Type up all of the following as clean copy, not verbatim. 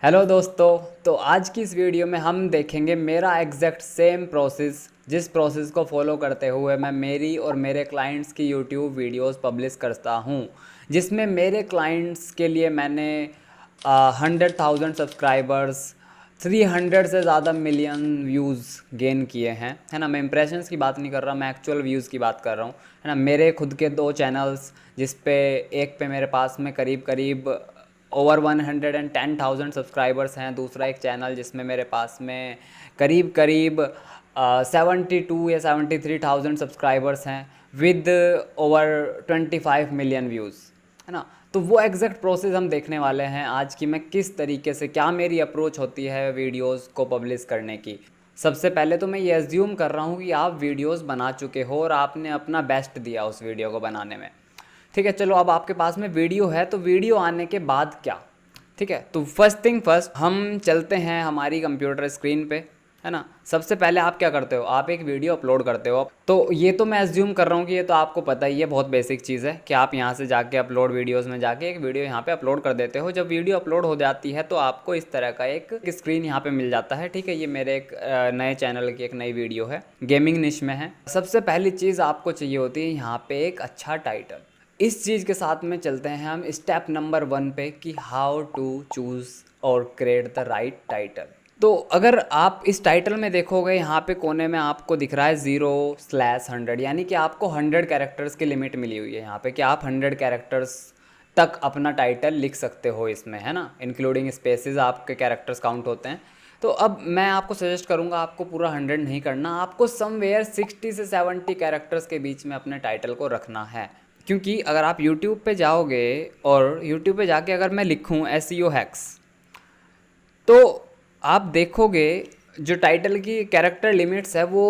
Hello दोस्तों। तो आज की इस वीडियो में हम देखेंगे मेरा एग्जैक्ट सेम प्रोसेस, जिस प्रोसेस को फॉलो करते हुए मैं मेरी और मेरे क्लाइंट्स की यूट्यूब वीडियोस पब्लिश करता हूँ, जिसमें मेरे क्लाइंट्स के लिए मैंने 100,000 सब्सक्राइबर्स, 300 से ज़्यादा मिलियन व्यूज़ गेन किए हैं, है ना। मैं इंप्रेशंस की बात नहीं कर रहा, मैं एक्चुअल व्यूज़ की बात कर रहा हूँ, है ना। मेरे खुद के 2 चैनल्स, जिस पे एक पे मेरे पास में करीब करीब ओवर 110,000 सब्सक्राइबर्स हैं। दूसरा एक चैनल जिसमें मेरे पास में करीब करीब 72 या 73,000 सब्सक्राइबर्स हैं, विद ओवर 25 मिलियन व्यूज़, है ना। तो वो एग्जैक्ट प्रोसेस हम देखने वाले हैं आज की, मैं किस तरीके से, क्या मेरी अप्रोच होती है वीडियोस को पब्लिश करने की। सबसे पहले तो मैं ये एज्यूम कर रहा हूँ कि आप वीडियोस बना चुके हो और आपने अपना बेस्ट दिया उस वीडियो को बनाने में। ठीक है, चलो अब आपके पास में वीडियो है, तो वीडियो आने के बाद क्या। ठीक है, तो फर्स्ट थिंग फर्स्ट, हम चलते हैं हमारी कंप्यूटर स्क्रीन पे, है ना। सबसे पहले आप क्या करते हो, आप एक वीडियो अपलोड करते हो। तो ये तो मैं एज्यूम कर रहा हूँ कि ये तो आपको पता ही है, बहुत बेसिक चीज़ है कि आप यहाँ से जाके अपलोड वीडियोस में जाके एक वीडियो यहाँ पे अपलोड कर देते हो। जब वीडियो अपलोड हो जाती है तो आपको इस तरह का एक स्क्रीन यहाँ पे मिल जाता है। ठीक है, ये मेरे एक नए चैनल की एक नई वीडियो है, गेमिंग निश में है। सबसे पहली चीज़ आपको चाहिए होती है यहाँ पे एक अच्छा टाइटल। इस चीज़ के साथ में चलते हैं हम स्टेप नंबर 1 पे कि हाउ टू चूज़ और क्रिएट द राइट टाइटल। तो अगर आप इस टाइटल में देखोगे, यहाँ पे कोने में आपको दिख रहा है 0/100, यानी कि आपको 100 कैरेक्टर्स की लिमिट मिली हुई है यहाँ पे कि आप 100 कैरेक्टर्स तक अपना टाइटल लिख सकते हो इसमें, है ना। इंक्लूडिंग स्पेसेस आपके कैरेक्टर्स काउंट होते हैं। तो अब मैं आपको सजेस्ट करूँगा, आपको पूरा 100 नहीं करना, आपको समवेयर 60 से 70 कैरेक्टर्स के बीच में अपने टाइटल को रखना है। क्योंकि अगर आप YouTube पे जाओगे और YouTube पे जाके अगर मैं लिखूँ SEO हैक्स, तो आप देखोगे जो टाइटल की कैरेक्टर लिमिट्स है वो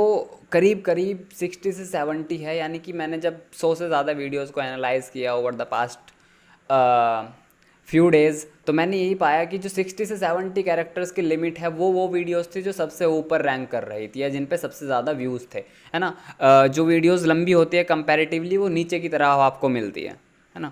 करीब करीब 60 से 70 है। यानी कि मैंने जब 100 से ज़्यादा वीडियोस को एनालाइज़ किया over the past few days, तो मैंने यही पाया कि जो 60 से 70 कैरेक्टर्स की लिमिट है वो वीडियोस थी जो सबसे ऊपर रैंक कर रही थी या जिन पे सबसे ज़्यादा व्यूज़ थे, है ना। जो वीडियोस लंबी होती है कंपैरेटिवली वो नीचे की तरफ आपको मिलती है ना।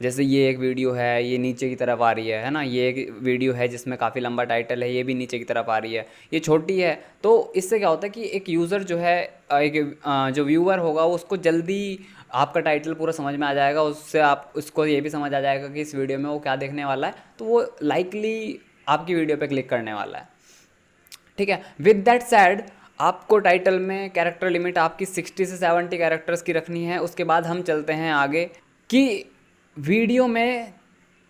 जैसे ये एक वीडियो है, ये नीचे की तरफ आ रही है ना। ये एक वीडियो है जिसमें काफ़ी लंबा टाइटल है, ये भी नीचे की तरफ आ रही है। ये छोटी है, तो इससे क्या होता है कि एक यूज़र जो है, जो व्यूअर होगा वो उसको जल्दी आपका टाइटल पूरा समझ में आ जाएगा, उससे आप उसको ये भी समझ आ जाएगा कि इस वीडियो में वो क्या देखने वाला है, तो वो लाइकली आपकी वीडियो पे क्लिक करने वाला है। ठीक है, विद दैट सैड, आपको टाइटल में कैरेक्टर लिमिट आपकी 60 से 70 कैरेक्टर्स की रखनी है। उसके बाद हम चलते हैं आगे कि वीडियो में,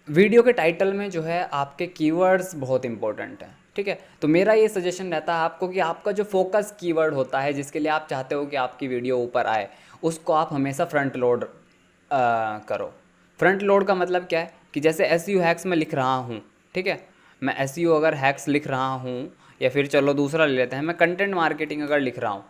वीडियो के टाइटल में जो है आपके कीवर्ड्स बहुत इंपॉर्टेंट हैं। ठीक है, तो मेरा ये सजेशन रहता है आपको कि आपका जो फोकस कीवर्ड होता है, जिसके लिए आप चाहते हो कि आपकी वीडियो ऊपर आए, उसको आप हमेशा फ्रंट लोड करो। फ्रंट लोड का मतलब क्या है कि जैसे SEO हैक्स में लिख रहा हूँ, ठीक है, मैं SEO अगर हैक्स लिख रहा हूँ, या फिर चलो दूसरा ले लेते हैं, मैं कंटेंट मार्केटिंग अगर लिख रहा हूँ,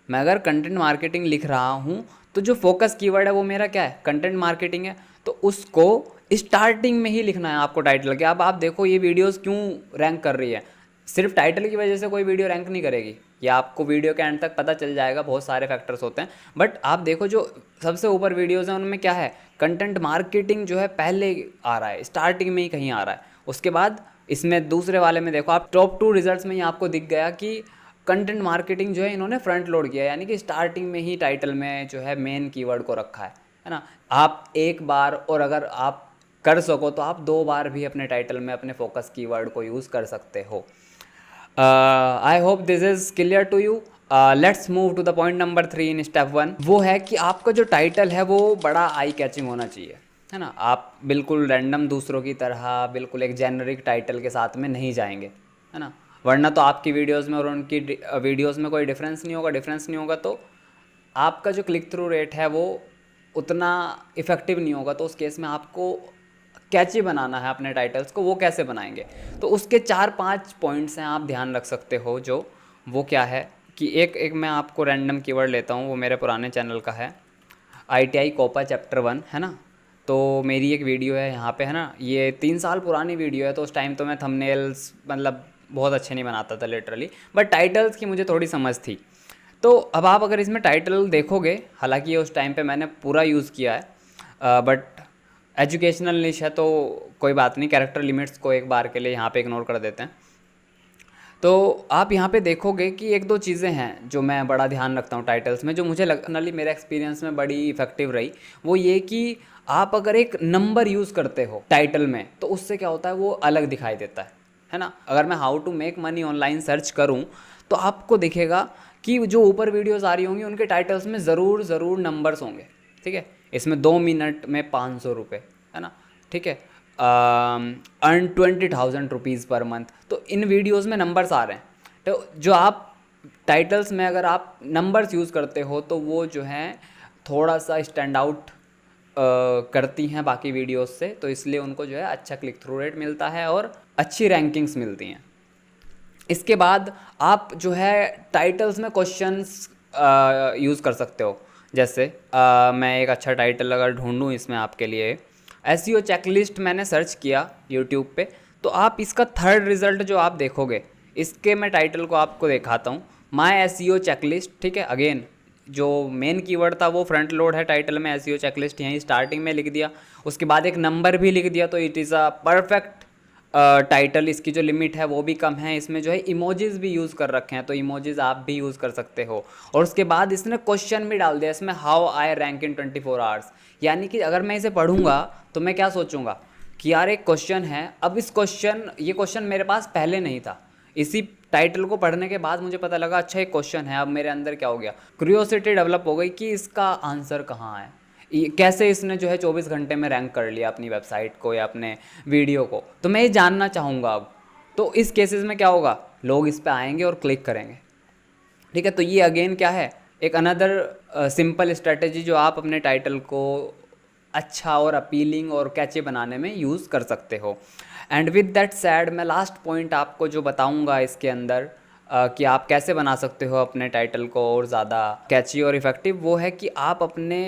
मैं अगर कंटेंट मार्केटिंग लिख रहा हूँ, तो जो फोकस कीवर्ड है वो मेरा क्या है, कंटेंट मार्केटिंग है। तो उसको स्टार्टिंग में ही लिखना है आपको टाइटल के। अब आप देखो ये वीडियोस क्यों रैंक कर रही है, सिर्फ टाइटल की वजह से कोई वीडियो रैंक नहीं करेगी, ये आपको वीडियो के एंड तक पता चल जाएगा, बहुत सारे फैक्टर्स होते हैं। बट आप देखो जो सबसे ऊपर वीडियोज़ हैं उनमें क्या है, कंटेंट मार्केटिंग जो है पहले आ रहा है, स्टार्टिंग में ही कहीं आ रहा है। उसके बाद इसमें दूसरे वाले में देखो आप, टॉप 2 रिजल्ट्स में ही आपको दिख गया कि कंटेंट मार्केटिंग जो है इन्होंने फ्रंट लोड किया, यानी कि स्टार्टिंग में ही टाइटल में जो है मेन कीवर्ड को रखा है ना। आप एक बार, और अगर आप कर सको तो आप 2 बार भी अपने टाइटल में अपने फोकस कीवर्ड को यूज़ कर सकते हो। I hope this is clear to you. Let's move to the point number 3 in step 1। वो है कि आपका जो टाइटल है वो बड़ा आई कैचिंग होना चाहिए, है ना। आप बिल्कुल रैंडम दूसरों की तरह बिल्कुल एक जेनरिक टाइटल के साथ में नहीं जाएंगे, है ना। वरना तो आपकी वीडियोस में और उनकी वीडियोस में कोई डिफरेंस नहीं होगा, तो आपका जो क्लिक थ्रू रेट है वो उतना इफ़ेक्टिव नहीं होगा। तो उस केस में आपको कैची बनाना है अपने टाइटल्स को, वो कैसे बनाएंगे, तो उसके 4-5 पॉइंट्स हैं, आप ध्यान रख सकते हो। जो वो क्या है कि एक एक मैं आपको रैंडम कीवर्ड लेता हूँ, वो मेरे पुराने चैनल का है, ITI कोपा चैप्टर 1, है ना। तो मेरी एक वीडियो है यहाँ पे, है ना, ये 3 साल पुरानी वीडियो है। तो उस टाइम तो मैं थंबनेल्स मतलब बहुत अच्छे नहीं बनाता था लिटरली, बट टाइटल्स की मुझे थोड़ी समझ थी। तो अब आप अगर इसमें टाइटल देखोगे, हालांकि ये उस टाइम पे मैंने पूरा यूज़ किया है, बट एजुकेशनल निश है तो कोई बात नहीं, कैरेक्टर लिमिट्स को एक बार के लिए यहाँ पे इग्नोर कर देते हैं। तो आप यहाँ पे देखोगे कि एक दो चीज़ें हैं जो मैं बड़ा ध्यान रखता हूँ टाइटल्स में, जो मुझे पर्सनली मेरे एक्सपीरियंस में बड़ी इफेक्टिव रही। वो ये कि आप अगर एक नंबर यूज़ करते हो टाइटल में तो उससे क्या होता है, वो अलग दिखाई देता है ना। अगर मैं how to make money online search करूँ तो आपको दिखेगा कि जो ऊपर वीडियोस आ रही होंगी उनके टाइटल्स में ज़रूर ज़रूर नंबर्स होंगे, ठीक है। इसमें 2 मिनट में 500 रुपये, है ना, ठीक है, अर्न 20,000 रुपीज़ पर मंथ, तो इन वीडियोस में नंबर्स आ रहे हैं। तो जो आप टाइटल्स में अगर आप नंबर्स यूज़ करते हो तो वो जो है थोड़ा सा स्टैंड आउट करती हैं बाकी वीडियोस से, तो इसलिए उनको जो है अच्छा क्लिक थ्रू रेट मिलता है और अच्छी रैंकिंग्स मिलती हैं। इसके बाद आप जो है टाइटल्स में क्वेश्चंस यूज़ कर सकते हो। जैसे मैं एक अच्छा टाइटल अगर ढूंढूं इसमें आपके लिए, एसईओ चेकलिस्ट मैंने सर्च किया यूट्यूब पे, तो आप इसका थर्ड रिज़ल्ट जो आप देखोगे, इसके मैं टाइटल को आपको दिखाता हूँ, माय एसईओ चेकलिस्ट, ठीक है। अगेन जो मेन कीवर्ड था वो फ्रंट लोड है टाइटल में, एसईओ चेकलिस्ट यहीं स्टार्टिंग में लिख दिया, उसके बाद एक नंबर भी लिख दिया, तो it is a perfect title. इसकी जो लिमिट है वो भी कम है, इसमें जो है इमोजीज़ भी यूज़ कर रखे हैं, तो इमोजीज़ आप भी यूज़ कर सकते हो। और उसके बाद इसने क्वेश्चन भी डाल दिया इसमें, how I rank in 24 hours, यानी कि अगर मैं इसे पढ़ूंगा तो मैं क्या सोचूंगा कि यार एक क्वेश्चन है, अब ये क्वेश्चन मेरे पास पहले नहीं था, इसी टाइटल को पढ़ने के बाद मुझे पता लगा अच्छा एक क्वेश्चन है, अब मेरे अंदर क्या हो गया, क्यूरियोसिटी डेवलप हो गई कि इसका आंसर कहाँ है, कैसे इसने जो है 24 घंटे में रैंक कर लिया अपनी वेबसाइट को या अपने वीडियो को, तो मैं ये जानना चाहूँगा अब। तो इस केसेस में क्या होगा, लोग इस पे आएंगे और क्लिक करेंगे, ठीक है। तो ये अगेन क्या है, एक अनदर सिंपल स्ट्रेटेजी जो आप अपने टाइटल को अच्छा और अपीलिंग और कैची बनाने में यूज़ कर सकते हो। एंड विद दैट सैड, मैं लास्ट पॉइंट आपको जो बताऊंगा इसके अंदर कि आप कैसे बना सकते हो अपने टाइटल को और ज़्यादा कैची और इफ़ेक्टिव, वो है कि आप अपने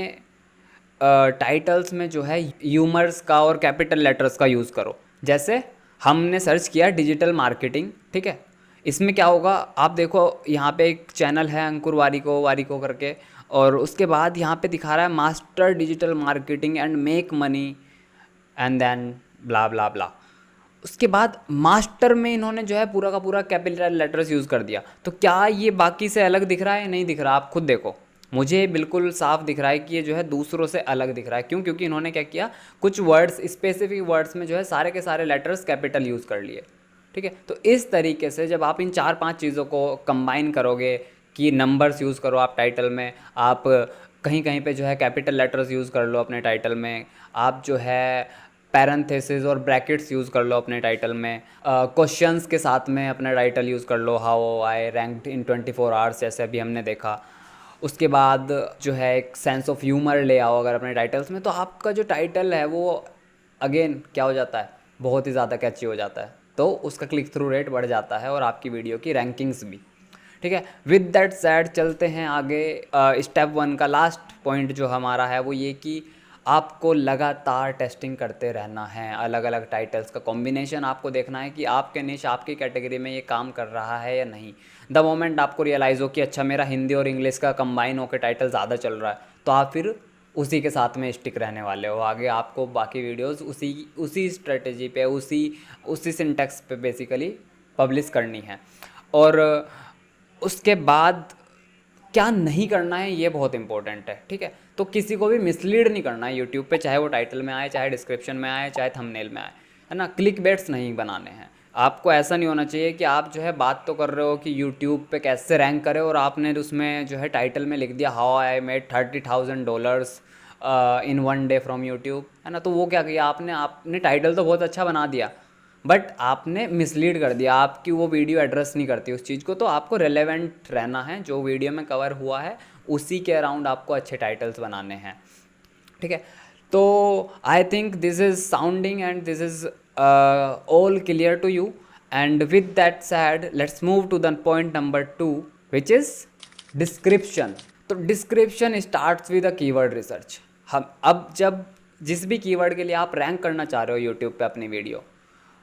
टाइटल्स में जो है ह्यूमर्स का और कैपिटल लेटर्स का यूज़ करो। जैसे हमने सर्च किया डिजिटल मार्केटिंग, ठीक है, इसमें क्या होगा, आप देखो यहाँ पे एक चैनल है अंकुर वारिको करके, और उसके बाद यहाँ पे दिखा रहा है master digital marketing and make money and then blah blah blah. उसके बाद मास्टर में इन्होंने जो है पूरा का पूरा कैपिटल लेटर्स यूज़ कर दिया, तो क्या ये बाकी से अलग दिख रहा है, नहीं दिख रहा, आप खुद देखो। मुझे बिल्कुल साफ दिख रहा है कि ये जो है दूसरों से अलग दिख रहा है। क्यों? क्योंकि इन्होंने क्या किया, कुछ वर्ड्स, स्पेसिफिक वर्ड्स में जो है सारे के सारे लेटर्स कैपिटल यूज़ कर लिए, ठीक है। तो इस तरीके से जब आप इन 4-5 चीज़ों को कंबाइन करोगे कि नंबर्स यूज़ करो आप टाइटल में, आप कहीं कहीं पे जो है कैपिटल लेटर्स यूज़ कर लो अपने टाइटल में, आप जो है पैरेंथेसिस और ब्रैकेट्स यूज़ कर लो अपने टाइटल में, क्वेश्चंस के साथ में अपना टाइटल यूज़ कर लो, how I ranked in 24 hours, जैसे अभी हमने देखा। उसके बाद जो है एक सेंस ऑफ ह्यूमर ले आओ अगर अपने टाइटल्स में, तो आपका जो टाइटल है वो अगेन क्या हो जाता है, बहुत ही ज़्यादा कैची हो जाता है, तो उसका क्लिक थ्रू रेट बढ़ जाता है और आपकी वीडियो की रैंकिंग्स भी, ठीक है। विद दैट सैड चलते हैं आगे। स्टेप 1 का लास्ट पॉइंट जो हमारा है वो ये कि आपको लगातार टेस्टिंग करते रहना है, अलग अलग टाइटल्स का कॉम्बिनेशन आपको देखना है कि आपके निश, आपकी कैटेगरी में ये काम कर रहा है या नहीं। द मोमेंट आपको रियलाइज़ हो कि अच्छा मेरा हिंदी और इंग्लिश का कंबाइन होकर टाइटल ज़्यादा चल रहा है, तो आप फिर उसी के साथ में स्टिक रहने वाले हो, आगे आपको बाकी वीडियोस उसी स्ट्रेटजी पे, उसी सिंटेक्स पे बेसिकली पब्लिश करनी है। और उसके बाद क्या नहीं करना है ये बहुत इंपॉर्टेंट है, ठीक है। तो किसी को भी मिसलीड नहीं करना है यूट्यूब पे, चाहे वो टाइटल में आए, चाहे डिस्क्रिप्शन में आए, चाहे थंबनेल में आए, है ना। क्लिक बेट्स नहीं बनाने हैं आपको। ऐसा नहीं होना चाहिए कि आप जो है बात तो कर रहे हो कि यूट्यूब पे कैसे रैंक करे, और आपने उसमें जो है टाइटल में लिख दिया how I made $30,000 in 1 day from YouTube, है ना। तो वो क्या किया आपने टाइटल तो बहुत अच्छा बना दिया, बट आपने मिसलीड कर दिया, आपकी वो वीडियो एड्रेस नहीं करती उस चीज़ को। तो आपको रेलेवेंट रहना है, जो वीडियो में कवर हुआ है उसी के अराउंड आपको अच्छे टाइटल्स बनाने हैं, ठीक है। तो I think this is sounding and this is all clear to you, and with that said let's move to the point number 2 which is description. तो description starts with a keyword research. हम अब जब जिस भी keyword के लिए आप rank करना चाह रहे हो यूट्यूब पे अपनी वीडियो,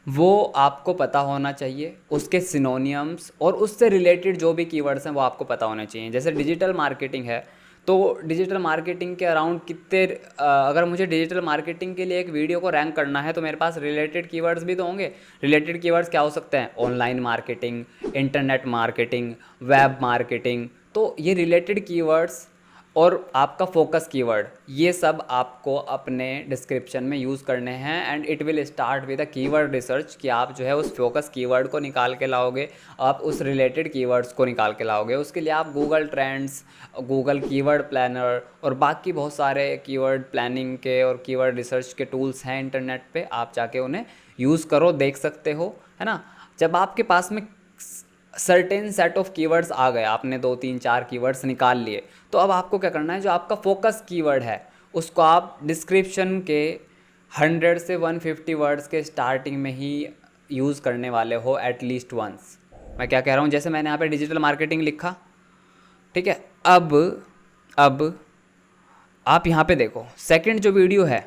वो आपको पता होना चाहिए, उसके सिनोनियम्स और उससे रिलेटेड जो भी कीवर्ड्स हैं वो आपको पता होने चाहिए। जैसे डिजिटल मार्केटिंग है तो डिजिटल मार्केटिंग के अराउंड कितने अगर मुझे डिजिटल मार्केटिंग के लिए एक वीडियो को रैंक करना है तो मेरे पास रिलेटेड कीवर्ड्स भी तो होंगे। रिलेटेड कीवर्ड्स क्या हो सकते हैं? Online marketing, internet marketing, web marketing. तो ये रिलेटेड कीवर्ड्स और आपका फोकस कीवर्ड, ये सब आपको अपने डिस्क्रिप्शन में यूज़ करने हैं। And it will start with a keyword research, कि आप जो है उस फोकस कीवर्ड को निकाल के लाओगे, आप उस रिलेटेड कीवर्ड्स को निकाल के लाओगे। उसके लिए आप Google trends, Google keyword planner और बाकी बहुत सारे कीवर्ड प्लानिंग के और कीवर्ड रिसर्च के टूल्स हैं इंटरनेट पे, आप जाके उन्हें यूज़ करो, देख सकते हो, है ना। जब आपके पास में सर्टेन सेट ऑफ कीवर्ड्स आ गए, आपने 2 3 4 कीवर्ड्स निकाल लिए, तो अब आपको क्या करना है, जो आपका फोकस कीवर्ड है उसको आप डिस्क्रिप्शन के 100 से 150 वर्ड्स के स्टार्टिंग में ही यूज़ करने वाले हो एटलीस्ट वंस। मैं क्या कह रहा हूँ, जैसे मैंने यहाँ पे डिजिटल मार्केटिंग लिखा, ठीक है। अब आप यहाँ पे देखो, सेकंड जो वीडियो है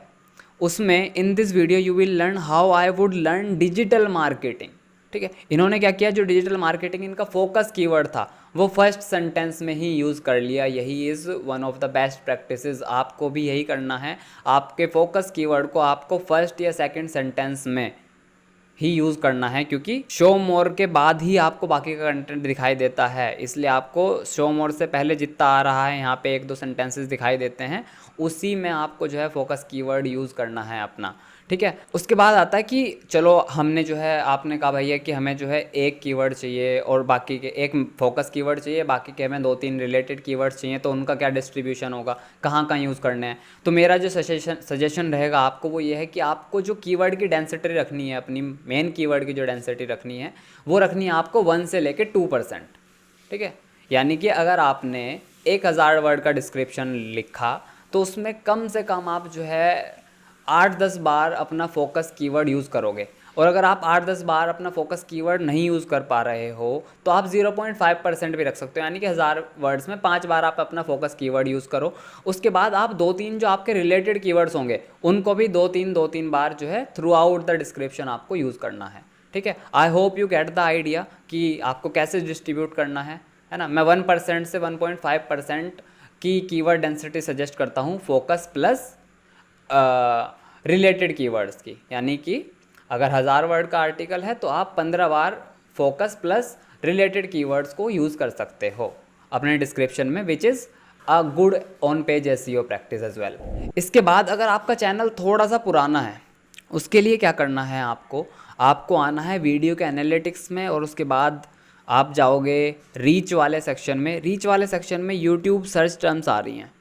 उसमें, in this video you will learn how I would learn digital marketing, ठीक है। इन्होंने क्या किया, जो डिजिटल मार्केटिंग इनका फोकस कीवर्ड था वो फर्स्ट सेंटेंस में ही यूज़ कर लिया। यही is one of the best practices, आपको भी यही करना है। आपके फोकस कीवर्ड को आपको फर्स्ट या सेकंड सेंटेंस में ही यूज़ करना है, क्योंकि शो मोर के बाद ही आपको बाकी का कंटेंट दिखाई देता है। इसलिए आपको शो मोर से पहले जितना आ रहा है यहाँ पे 1 2 सेंटेंसेस दिखाई देते हैं, उसी में आपको जो है फोकस कीवर्ड यूज़ करना है अपना, ठीक है। उसके बाद आता है कि चलो हमने जो है, आपने कहा भैया कि हमें जो है एक कीवर्ड चाहिए और बाकी के एक फोकस कीवर्ड चाहिए, बाकी के हमें 2 3 रिलेटेड कीवर्ड्स चाहिए, तो उनका क्या डिस्ट्रीब्यूशन होगा, कहाँ कहाँ यूज़ करने हैं। तो मेरा जो सजेशन रहेगा आपको वो ये है कि आपको जो कीवर्ड की डेंसिटी रखनी है, अपनी मेन कीवर्ड की जो डेंसिटी रखनी है वो रखनी है आपको 1 से लेकर 2%, ठीक है। यानी कि अगर आपने 1000 वर्ड का डिस्क्रिप्शन लिखा तो उसमें कम से कम आप जो है 8-10 बार अपना फोकस कीवर्ड यूज़ करोगे। और अगर आप 8-10 बार अपना फोकस कीवर्ड नहीं यूज़ कर पा रहे हो तो आप 0.5% भी रख सकते हो, यानी कि 1000 वर्ड्स में 5 बार आप अपना फोकस कीवर्ड यूज़ करो। उसके बाद आप 2-3 जो आपके रिलेटेड कीवर्ड्स होंगे उनको भी 2-3 बार जो है थ्रू आउट द डिस्क्रिप्शन आपको यूज़ करना है, ठीक है। I hope you get the idea कि आपको कैसे डिस्ट्रीब्यूट करना है ना। मैं 1% से 1.5% की कीवर्ड डेंसिटी सजेस्ट करता हूँ फोकस प्लस रिलेटेड कीवर्ड्स की, यानी कि अगर 1000 वर्ड का आर्टिकल है तो आप 15 बार फोकस प्लस रिलेटेड कीवर्ड्स को यूज़ कर सकते हो अपने डिस्क्रिप्शन में, which is a good on page SEO practice as well. इसके बाद अगर आपका चैनल थोड़ा सा पुराना है, उसके लिए क्या करना है, आपको आना है वीडियो के एनालिटिक्स में, और उसके बाद आप जाओगे रीच वाले सेक्शन में। रीच वाले सेक्शन में यूट्यूब सर्च टर्म्स आ रही हैं,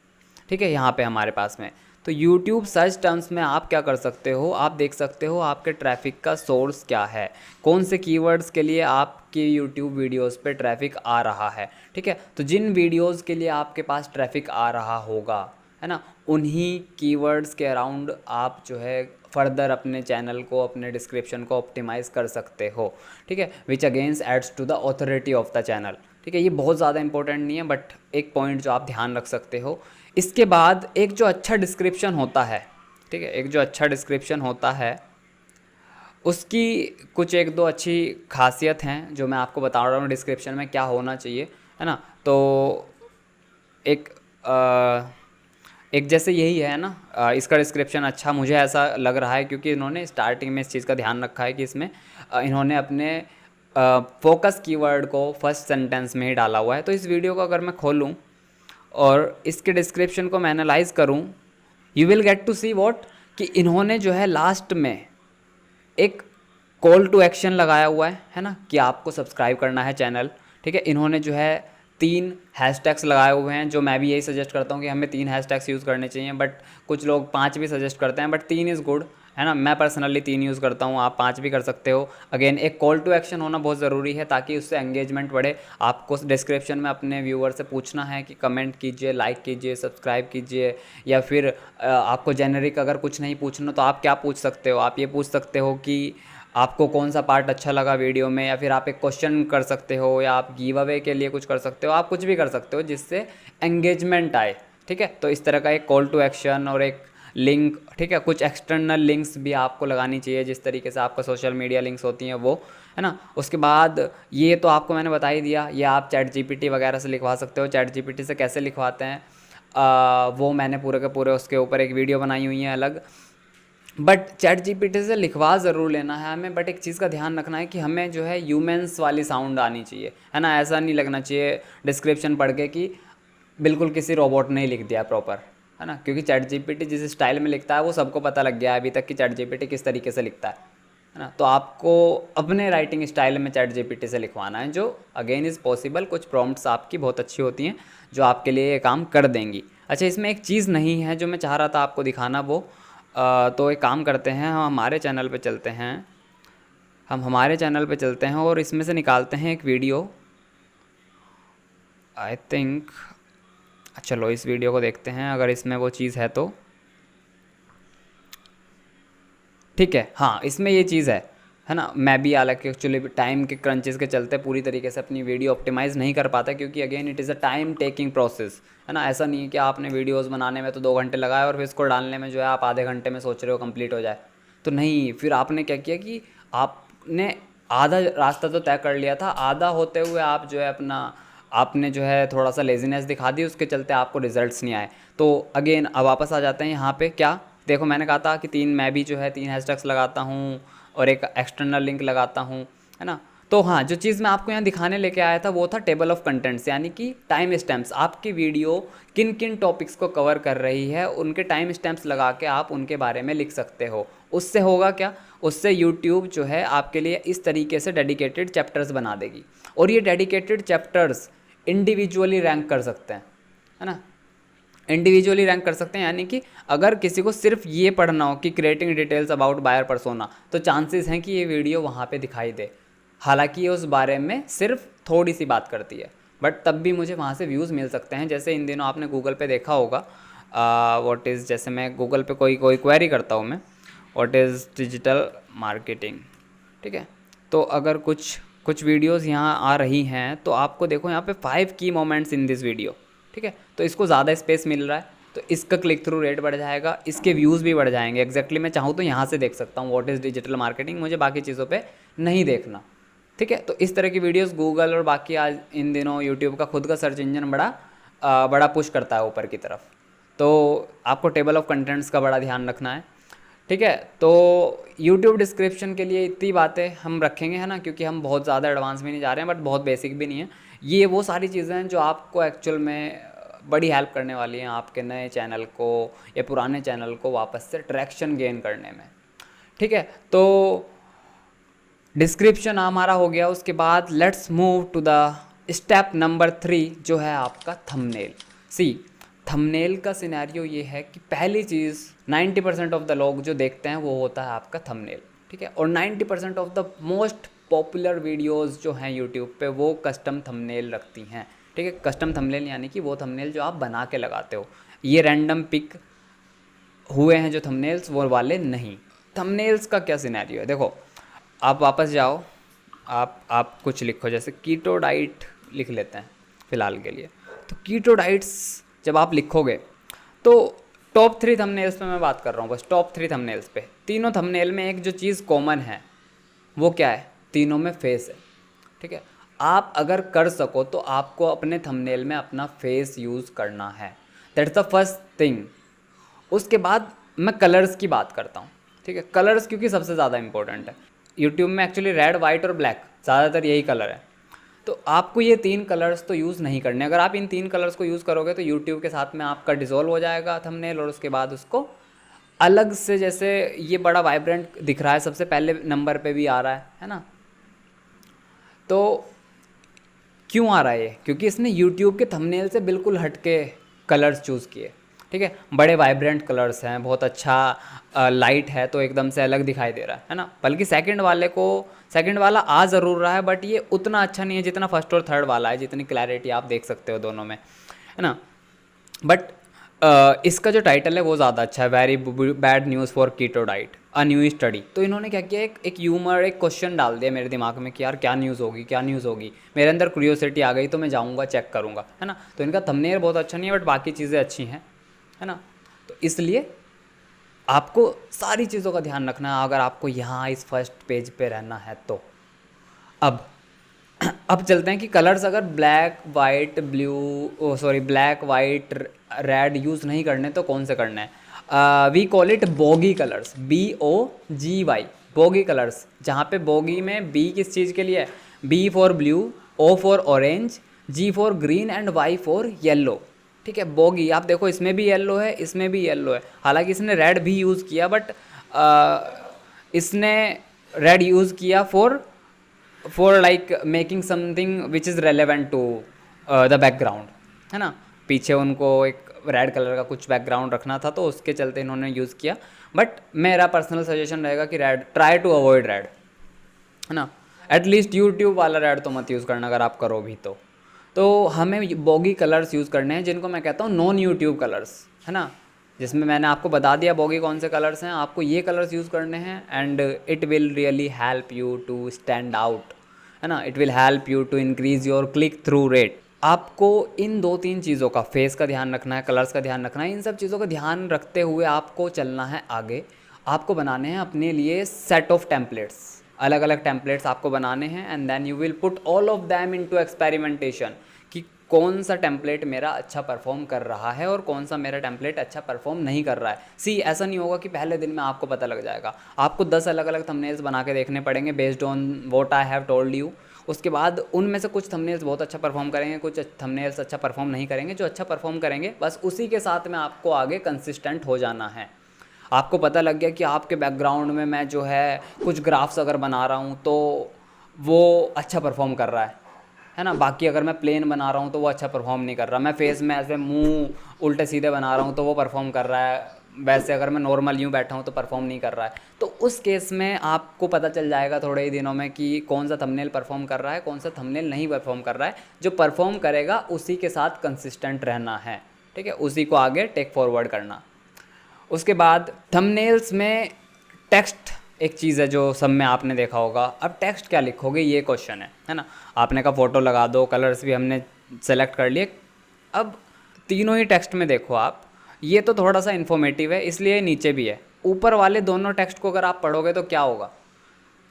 ठीक है, यहाँ पे हमारे पास में। तो YouTube सर्च टर्म्स में आप क्या कर सकते हो, आप देख सकते हो आपके ट्रैफिक का सोर्स क्या है, कौन से कीवर्ड्स के लिए आपकी YouTube वीडियोस पे ट्रैफिक आ रहा है, ठीक है। तो जिन वीडियोस के लिए आपके पास ट्रैफिक आ रहा होगा, है ना, उन्हीं कीवर्ड्स के अराउंड आप जो है फर्दर अपने चैनल को, अपने डिस्क्रिप्शन को ऑप्टिमाइज़ कर सकते हो, ठीक है, which against adds to the authority of the channel, ठीक है। ये बहुत ज़्यादा इंपॉर्टेंट नहीं है, बट एक पॉइंट जो आप ध्यान रख सकते हो। इसके बाद एक जो अच्छा डिस्क्रिप्शन होता है, ठीक है, एक जो अच्छा डिस्क्रिप्शन होता है उसकी कुछ 1-2 अच्छी खासियत हैं जो मैं आपको बता रहा हूँ डिस्क्रिप्शन में क्या होना चाहिए, है ना। तो एक एक जैसे यही है ना, इसका डिस्क्रिप्शन अच्छा मुझे ऐसा लग रहा है क्योंकि इन्होंने स्टार्टिंग में इस चीज़ का ध्यान रखा है कि इसमें इन्होंने अपने फोकस कीवर्ड को फर्स्ट सेंटेंस में ही डाला हुआ है। तो इस वीडियो को अगर मैं खोलूँ और इसके डिस्क्रिप्शन को मैं एनालाइज करूं, you will get to see what, कि इन्होंने जो है लास्ट में एक कॉल टू एक्शन लगाया हुआ है ना, कि आपको सब्सक्राइब करना है चैनल, ठीक है। इन्होंने जो है 3 हैशटैग्स लगाए हुए हैं, जो मैं भी यही सजेस्ट करता हूँ कि हमें 3 हैशटैग्स यूज़ करने चाहिए, बट कुछ लोग 5 भी सजेस्ट करते हैं, बट 3 इज़ गुड, है ना। मैं पर्सनली 3 यूज़ करता हूँ, आप 5 भी कर सकते हो। अगेन एक कॉल टू एक्शन होना बहुत ज़रूरी है ताकि उससे एंगेजमेंट बढ़े। आपको डिस्क्रिप्शन में अपने व्यूअर से पूछना है कि कमेंट कीजिए, लाइक कीजिए, सब्सक्राइब कीजिए, या फिर आपको जेनरिक अगर कुछ नहीं पूछना तो आप क्या पूछ सकते हो, आप ये पूछ सकते हो कि आपको कौन सा पार्ट अच्छा लगा वीडियो में, या फिर आप एक क्वेश्चन कर सकते हो, या आप गिव अवे के लिए कुछ कर सकते हो, आप कुछ भी कर सकते हो जिससे एंगेजमेंट आए, ठीक है। तो इस तरह का एक कॉल टू एक्शन और एक लिंक, ठीक है, कुछ एक्सटर्नल लिंक्स भी आपको लगानी चाहिए जिस तरीके से आपका सोशल मीडिया लिंक्स होती हैं वो, है ना। उसके बाद ये तो आपको मैंने बता ही दिया, ये आप चैट जीपीटी वगैरह से लिखवा सकते हो। चैट जीपीटी से कैसे लिखवाते हैं, वो मैंने पूरे के पूरे उसके ऊपर एक वीडियो बनाई हुई है अलग। बट चैट जीपीटी से लिखवा ज़रूर लेना है हमें, बट एक चीज़ का ध्यान रखना है कि हमें जो है ह्यूमन्स वाली साउंड आनी चाहिए, है ना। ऐसा नहीं लगना चाहिए डिस्क्रिप्शन पढ़ के कि बिल्कुल किसी रोबोट ने ही लिख दिया प्रॉपर, है ना। क्योंकि चैट जीपीटी जिस स्टाइल में लिखता है वो सबको पता लग गया है अभी तक कि चैट जीपीटी किस तरीके से लिखता है ना। तो आपको अपने राइटिंग स्टाइल में चैट जीपीटी से लिखवाना है, जो अगेन इज़ पॉसिबल। कुछ प्रॉम्प्ट्स आपकी बहुत अच्छी होती हैं जो आपके लिए ये काम कर देंगी। अच्छा, इसमें एक चीज़ नहीं है जो मैं चाह रहा था आपको दिखाना, वो तो एक काम करते हैं, हम हमारे चैनल पे चलते हैं, हम हमारे चैनल पे चलते हैं और इसमें से निकालते हैं एक वीडियो। आई थिंक चलो इस वीडियो को देखते हैं अगर इसमें वो चीज़ है तो। ठीक है, हाँ इसमें ये चीज़ है ना। मैं भी हालांकि एक्चुअली टाइम के क्रंचेस के चलते पूरी तरीके से अपनी वीडियो ऑप्टिमाइज़ नहीं कर पाता, क्योंकि again it is a time taking process, है ना। ऐसा नहीं है कि आपने वीडियोस बनाने में तो 2 घंटे लगाए और फिर इसको डालने में जो है आप आधे घंटे में सोच रहे हो कंप्लीट हो जाए, तो नहीं। फिर आपने क्या किया कि आपने आधा रास्ता तो तय कर लिया था, आधा होते हुए आप जो है अपना आपने जो है थोड़ा सा लेजीनेस दिखा दी, उसके चलते आपको रिजल्ट्स नहीं आए। तो अगेन अब वापस आ जाते हैं यहाँ पे। क्या देखो, मैंने कहा था कि मैं भी जो है 3 हैशटैग्स लगाता हूँ और एक एक्सटर्नल लिंक लगाता हूँ, है ना। तो हाँ, जो चीज़ मैं आपको यहाँ दिखाने लेके आया था वो था टेबल ऑफ कंटेंट्स, यानी कि टाइम स्टैम्प्स। आपकी वीडियो किन किन टॉपिक्स को कवर कर रही है उनके टाइम स्टैम्प्स लगा के आप उनके बारे में लिख सकते हो। उससे होगा क्या, उससे यूट्यूब जो है आपके लिए इस तरीके से डेडिकेटेड चैप्टर्स बना देगी, और ये डेडिकेटेड चैप्टर्स इंडिविजुअली रैंक कर सकते हैं, है ना। इंडिविजुअली रैंक कर सकते हैं, यानी कि अगर किसी को सिर्फ ये पढ़ना हो कि creating details about buyer persona, तो चांसेस हैं कि ये वीडियो वहाँ पे दिखाई दे। हालांकि ये उस बारे में सिर्फ थोड़ी सी बात करती है, बट तब भी मुझे वहाँ से व्यूज़ मिल सकते हैं। जैसे इन दिनों आपने गूगल पे देखा होगा, व्हाट इज़, जैसे मैं गूगल पे कोई कोई क्वेरी करता हूँ मैं, व्हाट इज़ डिजिटल मार्केटिंग, ठीक है। तो अगर कुछ कुछ वीडियोस यहाँ आ रही हैं तो आपको देखो यहाँ पे 5 की मोमेंट्स इन दिस वीडियो, ठीक है। तो इसको ज़्यादा स्पेस मिल रहा है तो इसका क्लिक थ्रू रेट बढ़ जाएगा, इसके व्यूज़ भी बढ़ जाएंगे। एग्जैक्टली मैं चाहूँ तो यहाँ से देख सकता हूँ व्हाट इज़ डिजिटल मार्केटिंग, मुझे बाकी चीज़ों पे नहीं देखना, ठीक है। तो इस तरह की वीडियोस गूगल और बाकी आज इन दिनों यूट्यूब का खुद का सर्च इंजन बड़ा पुश करता है ऊपर की तरफ। तो आपको टेबल ऑफ कंटेंट्स का बड़ा ध्यान रखना है, ठीक है। तो यूट्यूब डिस्क्रिप्शन के लिए इतनी बातें हम रखेंगे, है ना, क्योंकि हम बहुत ज़्यादा एडवांस में नहीं जा रहे हैं बट बहुत बेसिक भी नहीं है। ये वो सारी चीज़ें हैं जो आपको एक्चुअल में बड़ी हेल्प करने वाली हैं आपके नए चैनल को या पुराने चैनल को वापस से ट्रैक्शन गेन करने में, ठीक है। तो डिस्क्रिप्शन हमारा हो गया, उसके बाद let's move to the step number 3 जो है आपका थंबनेल। सी, थंबनेल का सिनेरियो ये है कि पहली चीज़ 90% ऑफ द लोग जो देखते हैं वो होता है आपका थंबनेल, ठीक है। और 90% of the most popular videos जो हैं यूट्यूब पे वो कस्टम थंबनेल रखती हैं, ठीक है। कस्टम थंबनेल यानी कि वो थंबनेल जो आप बना के लगाते हो, ये रैंडम पिक हुए हैं जो थंबनेल्स, वो वाले नहीं। थंबनेल्स का क्या सिनेरियो है, देखो आप वापस जाओ, आप कुछ लिखो, जैसे कीटो डाइट लिख लेते हैं फ़िलहाल के लिए। तो कीटो डाइट्स जब आप लिखोगे तो टॉप 3 थंबनेल्स पे मैं बात कर रहा हूँ, बस टॉप 3 थंबनेल्स पे। तीनों थंबनेल में एक जो चीज़ कॉमन है वो क्या है, तीनों में फेस है, ठीक है। आप अगर कर सको तो आपको अपने थंबनेल में अपना फेस यूज़ करना है, दैट्स द फर्स्ट थिंग। उसके बाद मैं कलर्स की बात करता हूँ, ठीक है। कलर्स क्योंकि सबसे ज़्यादा इंपॉर्टेंट है यूट्यूब में, एक्चुअली रेड, वाइट और ब्लैक ज़्यादातर यही कलर है। तो आपको ये 3 कलर्स तो यूज़ नहीं करने। अगर आप इन 3 कलर्स को यूज़ करोगे तो यूट्यूब के साथ में आपका डिज़ोल्व हो जाएगा थंबनेल, और उसके बाद उसको अलग से, जैसे ये बड़ा वाइब्रेंट दिख रहा है, सबसे पहले नंबर पे भी आ रहा है ना। तो क्यों आ रहा है ये, क्योंकि इसने यूट्यूब के थंबनेल से बिल्कुल हटके कलर्स चूज़ किए, ठीक है। बड़े वाइब्रेंट कलर्स हैं, बहुत अच्छा लाइट है तो एकदम से अलग दिखाई दे रहा है ना। बल्कि सेकंड वाला आ ज़रूर रहा है बट ये उतना अच्छा नहीं है जितना फर्स्ट और थर्ड वाला है, जितनी क्लैरिटी आप देख सकते हो दोनों में, है ना। बट इसका जो टाइटल है वो ज़्यादा अच्छा है, very bad news for keto diet a new study. तो इन्होंने क्या किया, एक ह्यूमर, एक क्वेश्चन डाल दिया मेरे दिमाग में कि यार क्या न्यूज़ होगी, क्या न्यूज़ होगी। मेरे अंदर क्यूरियोसिटी आ गई तो मैं जाऊँगा, चेक करूँगा, है ना। तो इनका थंबनेल बहुत अच्छा नहीं है बट बाकी चीज़ें अच्छी हैं, है ना। तो इसलिए आपको सारी चीज़ों का ध्यान रखना है अगर आपको यहाँ इस फर्स्ट पेज पे रहना है तो। अब अब चलते हैं कि कलर्स अगर black white blue sorry black white red use नहीं करने तो कौन से करने हैं। We call it BOGY colours, BOGY, BOGY colours, जहाँ पे बोगी में बी किस चीज़ के लिए है, B for blue, O for orange, G for green and Y for yellow. ठीक है, बोगी आप देखो इसमें भी येलो है, इसमें भी येलो है, हालांकि इसने रेड भी यूज़ किया बट इसने रेड यूज़ किया for like making something which is relevant to the background, है ना। पीछे उनको एक रेड कलर का कुछ बैकग्राउंड रखना था तो उसके चलते इन्होंने यूज़ किया। बट मेरा पर्सनल सजेशन रहेगा कि red try to avoid red, है ना। एटलीस्ट यूट्यूब वाला रेड तो मत यूज़ करना अगर आप करो भी तो हमें बोगी कलर्स यूज़ करने हैं जिनको मैं कहता हूँ नॉन यूट्यूब कलर्स, है ना। जिसमें मैंने आपको बता दिया बोगी कौन से कलर्स हैं, आपको ये कलर्स यूज़ करने हैं and it will really help you to stand out, है ना। It will help you to increase your click through rate. आपको इन 2-3 चीज़ों का, फेस का ध्यान रखना है, कलर्स का ध्यान रखना है, इन सब चीज़ों का ध्यान रखते हुए आपको चलना है आगे। आपको बनाने हैं अपने लिए सेट ऑफ टेम्पलेट्स, अलग अलग टेम्पलेट्स आपको बनाने हैं and then you will put all of them into experimentation कि कौन सा टेम्पलेट मेरा अच्छा परफॉर्म कर रहा है और कौन सा मेरा टेम्पलेट अच्छा परफॉर्म नहीं कर रहा है। ऐसा नहीं होगा कि पहले दिन में आपको पता लग जाएगा, आपको 10 अलग अलग थंबनेल्स बना के देखने पड़ेंगे based on what I have told you. उसके बाद उनमें से कुछ थंबनेल्स बहुत अच्छा परफॉर्म करेंगे, कुछ थंबनेल्स अच्छा परफॉर्म नहीं करेंगे। जो अच्छा परफॉर्म करेंगे बस उसी के साथ में आपको आगे कंसिस्टेंट हो जाना है। आपको पता लग गया कि आपके बैकग्राउंड में मैं जो है कुछ ग्राफ्स अगर बना रहा हूँ तो वो अच्छा परफॉर्म कर रहा है ना। बाकी अगर मैं प्लेन बना रहा हूँ तो वो अच्छा परफॉर्म नहीं कर रहा। मैं फेस में ऐसे मुंह उल्टे सीधे बना रहा हूँ तो वो परफॉर्म कर रहा है, वैसे अगर मैं नॉर्मल यूँ बैठा हूँ तो परफॉर्म नहीं कर रहा है। तो उस केस में आपको पता चल जाएगा थोड़े ही दिनों में कि कौन सा थंबनेल परफॉर्म कर रहा है, कौन सा थंबनेल नहीं परफॉर्म कर रहा है। जो परफॉर्म करेगा उसी के साथ कंसिस्टेंट रहना है, ठीक है, उसी को आगे टेक फॉरवर्ड करना। उसके बाद थंबनेल्स में टेक्स्ट एक चीज़ है जो सब में आपने देखा होगा। अब टेक्स्ट क्या लिखोगे ये क्वेश्चन है ना। आपने कहा फ़ोटो लगा दो, कलर्स भी हमने सेलेक्ट कर लिए। अब तीनों ही टेक्स्ट में देखो आप, ये तो थोड़ा सा इन्फॉर्मेटिव है इसलिए नीचे भी है। ऊपर वाले दोनों टेक्स्ट को अगर आप पढ़ोगे तो क्या होगा,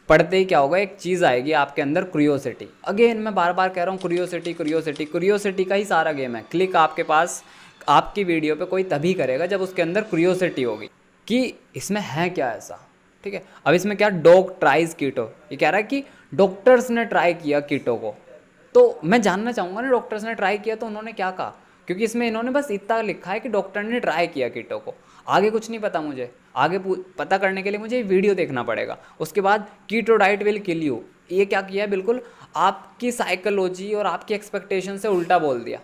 पढ़ते ही क्या होगा, एक चीज़ आएगी आपके अंदर, क्यूरियोसिटी। अगेन मैं बार बार कह रहा हूँ क्यूरियोसिटी क्यूरियोसिटी क्यूरियोसिटी का ही सारा गेम है। क्लिक आपके पास आपकी वीडियो पे कोई तभी करेगा जब उसके अंदर क्यूरियोसिटी होगी कि इसमें है क्या ऐसा। ठीक है, अब इसमें क्या, डॉग ट्राइज कीटो, ये कह रहा है कि डॉक्टर्स ने ट्राई किया कीटो को। तो मैं जानना चाहूँगा ना डॉक्टर्स ने ट्राई किया तो उन्होंने क्या कहा, क्योंकि इसमें इन्होंने बस इतना लिखा है कि डॉक्टर ने ट्राई किया कीटो को। आगे कुछ नहीं पता मुझे, आगे पता करने के लिए मुझे वीडियो देखना पड़ेगा। उसके बाद keto diet will kill you, ये क्या किया है, बिल्कुल आपकी साइकोलॉजी और आपकी एक्सपेक्टेशन से उल्टा बोल दिया।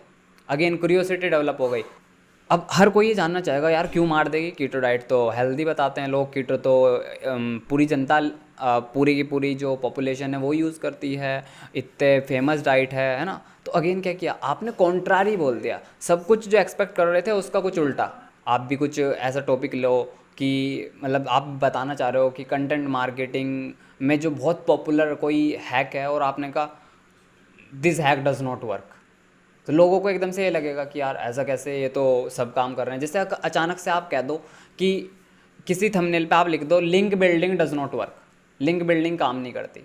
अगेन क्यूरियोसिटी डेवलप हो गई। अब हर कोई ये जानना चाहेगा यार क्यों मार देगी, कीटो डाइट तो हेल्दी बताते हैं लोग, कीटो तो पूरी जनता पूरी की पूरी जो पॉपुलेशन है वो यूज़ करती है, इतने फेमस डाइट है ना। तो अगेन क्या किया आपने, कॉन्ट्रारी बोल दिया। सब कुछ जो एक्सपेक्ट कर रहे थे उसका कुछ उल्टा। आप भी कुछ ऐसा टॉपिक लो कि मतलब आप बताना चाह रहे हो कि कंटेंट मार्केटिंग में जो बहुत पॉपुलर कोई हैक है और आपने कहा this hack does not work, तो लोगों को एकदम से ये लगेगा कि यार ऐसा कैसे, ये तो सब काम कर रहे हैं। जैसे अचानक से आप कह दो कि किसी थंबनेल पे आप लिख दो link building does not work, link building काम नहीं करती,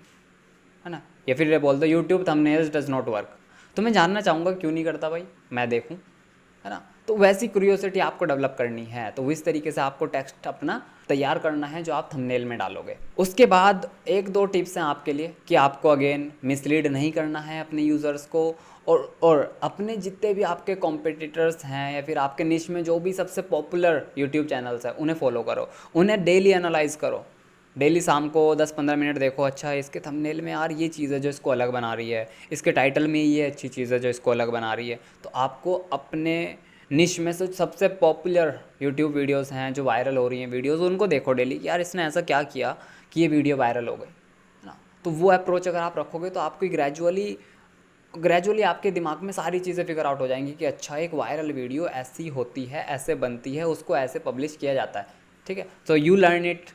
है ना। या फिर ये बोल दो YouTube thumbnails does not work, तो मैं जानना चाहूँगा क्यों नहीं करता भाई, मैं देखूँ, है ना। तो वैसी क्यूरियोसिटी आपको डेवलप करनी है, तो इस तरीके से आपको टेक्स्ट अपना तैयार करना है जो आप थंबनेल में डालोगे। उसके बाद 1-2 टिप्स हैं आपके लिए कि आपको अगेन मिसलीड नहीं करना है अपने यूज़र्स को, और अपने जितने भी आपके कॉम्पिटिटर्स हैं या फिर आपके निश में जो भी सबसे पॉपुलर यूट्यूब चैनल्स हैं उन्हें फॉलो करो, उन्हें डेली एनालाइज करो। डेली शाम को 10-15 मिनट देखो, अच्छा इसके थंबनेल में यार ये चीज़ है जो इसको अलग बना रही है, इसके टाइटल में ये अच्छी चीज़ है जो इसको अलग बना रही है। तो आपको अपने निश में से सबसे पॉपुलर यूट्यूब वीडियोस हैं जो वायरल हो रही हैं वीडियोस, उनको देखो डेली, यार इसने ऐसा क्या किया कि ये वीडियो वायरल हो गई, है ना। तो वो अप्रोच अगर आप रखोगे तो आपको ग्रेजुअली आपके दिमाग में सारी चीज़ें फिगर आउट हो जाएंगी कि अच्छा एक वायरल वीडियो ऐसी होती है, ऐसे बनती है, उसको ऐसे पब्लिश किया जाता है। ठीक है, तो you learn it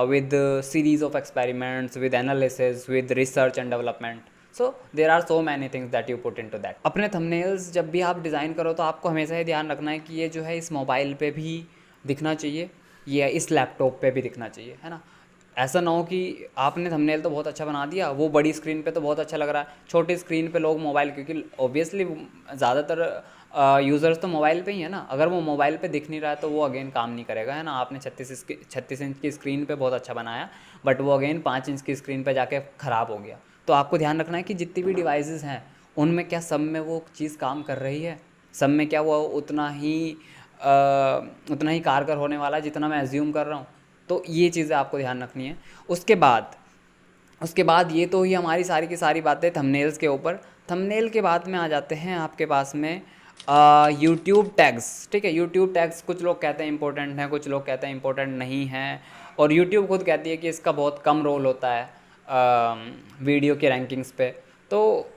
with series of experiments, with analysis, with research and development. So there are so many things that you put in to that. अपने थंबनेल्स जब भी आप डिज़ाइन करो तो आपको हमेशा ये ध्यान रखना है कि ये जो है इस मोबाइल पे भी दिखना चाहिए, ये इस लैपटॉप पे भी दिखना चाहिए, है ना। ऐसा ना हो कि आपने थंबनेल तो बहुत अच्छा बना दिया, वो बड़ी स्क्रीन पे तो बहुत अच्छा लग रहा है, छोटी स्क्रीन पे लोग मोबाइल, क्योंकि ऑब्वियसली ज़्यादातर यूज़र्स तो मोबाइल पे ही है ना, अगर वो मोबाइल पे दिख नहीं रहा है तो वो अगेन काम नहीं करेगा, है ना। आपने 36 इंच की स्क्रीन पे बहुत अच्छा बनाया, बट वो अगेन 5 इंच की स्क्रीन पे जाके ख़राब हो गया। तो आपको ध्यान रखना है कि जितनी भी डिवाइसेस हैं उनमें क्या सब में वो चीज़ काम कर रही है, सब में क्या वो उतना ही कारगर होने वाला है जितना मैं एज्यूम कर रहा हूँ। तो ये चीज़ें आपको ध्यान रखनी है। उसके बाद उसके बाद ये तो ही हमारी सारी की सारी बातें थंबनेल्स के ऊपर। थंबनेल के बाद में आ जाते हैं आपके पास में यूट्यूब टैग्स। ठीक है, यूट्यूब टैग्स कुछ लोग कहते हैं इंपॉर्टेंट हैं, कुछ लोग कहते हैं इंपॉर्टेंट नहीं हैं, और यूट्यूब खुद कहती है कि इसका बहुत कम रोल होता है वीडियो के रैंकिंग्स पे। तो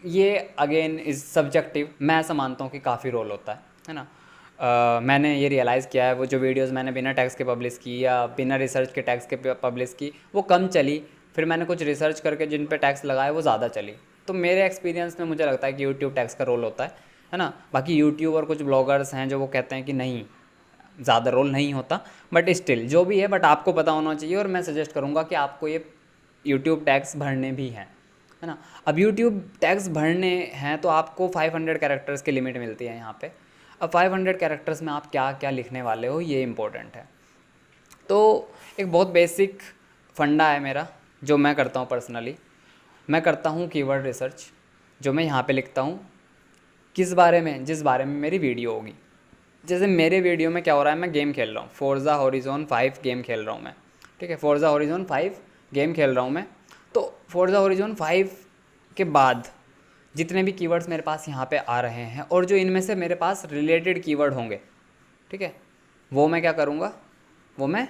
ये अगेन इज़ सब्जेक्टिव, मैं ऐसा मानता हूँ कि काफ़ी रोल होता है ना। मैंने ये रियलाइज़ किया है, वो जो वीडियोस मैंने बिना टैग्स के पब्लिश की या बिना रिसर्च के टैग्स के पब्लिश की वो कम चली, फिर मैंने कुछ रिसर्च करके जिन पे टैग्स लगाए वो ज़्यादा चली। तो मेरे एक्सपीरियंस में मुझे लगता है कि यूट्यूब टैग्स का रोल होता है ना। बाकी यूट्यूब और कुछ ब्लॉगर्स हैं जो वो कहते हैं कि नहीं, ज़्यादा रोल नहीं होता, बट स्टिल जो भी है, बट आपको पता होना चाहिए, और मैं सजेस्ट करूँगा कि आपको ये यूट्यूब टैग्स भरने भी हैं, है ना। अब यूट्यूब टैग्स भरने हैं तो आपको 500 कैरेक्टर्स की लिमिट मिलती है यहाँ पे। अब 500 कैरेक्टर्स में आप क्या क्या लिखने वाले हो ये इंपॉर्टेंट है। तो एक बहुत बेसिक फंडा है मेरा जो मैं करता हूँ पर्सनली। मैं करता हूँ कीवर्ड रिसर्च, जो मैं यहाँ पे लिखता हूँ किस बारे में, जिस बारे में मेरी वीडियो होगी। जैसे मेरे वीडियो में क्या हो रहा है, मैं गेम खेल रहा हूँ, फोर्जा हॉरिजॉन 5 गेम खेल रहा हूँ मैं। ठीक है, फोर्जा हॉरिजॉन 5 गेम खेल रहा हूँ मैं। तो फोर्जा हॉरिजॉन 5 के बाद जितने भी कीवर्ड्स मेरे पास यहाँ पे आ रहे हैं, और जो इनमें से मेरे पास रिलेटेड कीवर्ड होंगे, ठीक है, वो मैं क्या करूँगा, वो मैं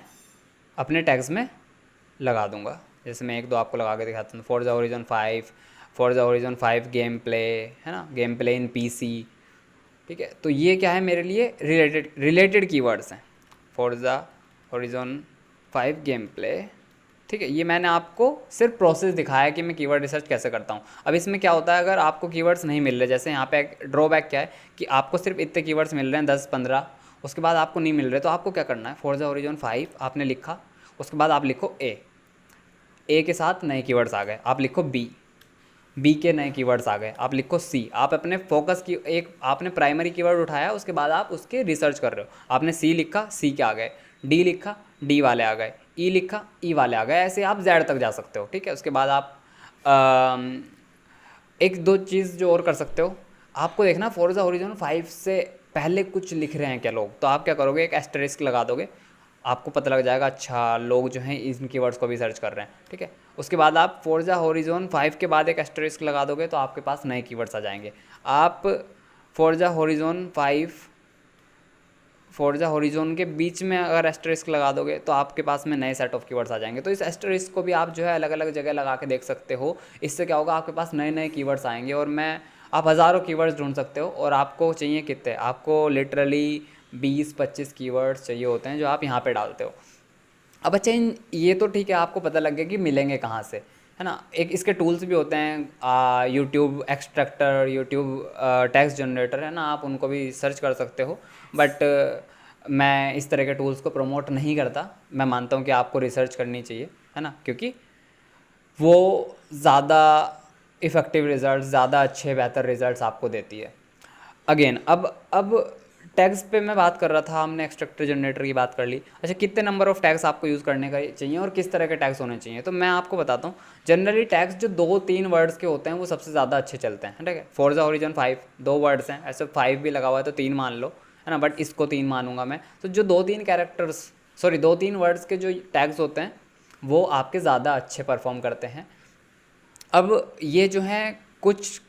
अपने टैग्स में लगा दूंगा। जैसे मैं एक दो आपको लगा के दिखाता हूँ, Forza horizon 5, Forza horizon 5 game play, है ना, गेम प्ले इन पीसी। ठीक है, तो ये क्या है, मेरे लिए रिलेटेड कीवर्ड्स हैं, फोर्जा हॉरिजॉन 5 गेम प्ले। ठीक है, ये मैंने आपको सिर्फ प्रोसेस दिखाया कि मैं कीवर्ड रिसर्च कैसे करता हूँ। अब इसमें क्या होता है, अगर आपको कीवर्ड्स नहीं मिल रहे, जैसे यहाँ पे एक ड्रॉबैक क्या है कि आपको सिर्फ इतने कीवर्ड्स मिल रहे हैं 10-15, उसके बाद आपको नहीं मिल रहे, तो आपको क्या करना है, फोर्जा हॉरिजॉन 5 आपने लिखा, उसके बाद आप लिखो ए के साथ नए कीवर्ड्स आ गए, आप लिखो बी के नए कीवर्ड्स आ गए, आप लिखो सी। आप अपने फोकस की एक आपने प्राइमरी कीवर्ड उठाया, उसके बाद आप उसके रिसर्च कर रहे हो। आपने सी लिखा, सी के आ गए, डी लिखा, डी वाले आ गए, ई लिखा, ई वाले आ गए, ऐसे आप जेड तक जा सकते हो। ठीक है, उसके बाद आप एक दो चीज़ जो और कर सकते हो, आपको देखना फोर्जा हॉरिजॉन 5 से पहले कुछ लिख रहे हैं क्या लोग, तो आप क्या करोगे, एक एस्टेरिस्क लगा दोगे, आपको पता लग जाएगा अच्छा लोग जो हैं इन कीवर्ड्स को भी सर्च कर रहे हैं। ठीक है, उसके बाद आप फोर्जा हॉरिजॉन 5 के बाद एक एस्टेरिस्क लगा दोगे तो आपके पास नए कीवर्ड्स आ जाएंगे। आप फोर्जा हॉरिजॉन 5 फोर्जा हॉरिजॉन के बीच में अगर एस्टेरिस्क लगा दोगे तो आपके पास में नए सेट ऑफ कीवर्ड्स आ जाएंगे। तो इस एस्टेरिस्क को भी आप जो है अलग अलग जगह लगा के देख सकते हो। इससे क्या होगा, आपके पास नए नए कीवर्ड्स आएंगे, और मैं आप हज़ारों कीवर्ड्स ढूंढ सकते हो। और आपको चाहिए कितने, आपको लिटरली 20-25 कीवर्ड्स चाहिए होते हैं जो आप यहाँ पे डालते हो। अब अच्छा, ये तो ठीक है, आपको पता लग गया कि मिलेंगे कहाँ से, है ना। एक इसके टूल्स भी होते हैं, YouTube extractor, YouTube text generator, है ना, आप उनको भी सर्च कर सकते हो। बट मैं इस तरह के टूल्स को प्रमोट नहीं करता। मैं मानता हूँ कि आपको रिसर्च करनी चाहिए, है ना, क्योंकि वो ज़्यादा इफ़ेक्टिव रिज़ल्ट, ज़्यादा अच्छे बेहतर रिज़ल्ट आपको देती है। अगेन अब टैग्स पे मैं बात कर रहा था, हमने एक्सट्रैक्टर जनरेटर की बात कर ली। अच्छा, कितने नंबर ऑफ़ टैग्स आपको यूज़ करने का चाहिए और किस तरह के टैग्स होने चाहिए, तो मैं आपको बताता हूँ। जनरली टैग्स जो 2-3 वर्ड्स के होते हैं वो सबसे ज़्यादा अच्छे चलते हैं। ठीक है, फोर्जा हॉरिजॉन 5 2 वर्ड्स हैं, ऐसे 5 भी लगा हुआ है तो 3 मान लो, है ना, बट इसको 3 मानूंगा मैं। तो जो 2-3 कैरेक्टर्स, सॉरी 2-3 वर्ड्स के जो टैग्स होते हैं वो आपके ज़्यादा अच्छे परफॉर्म करते हैं। अब ये जो हैं कुछ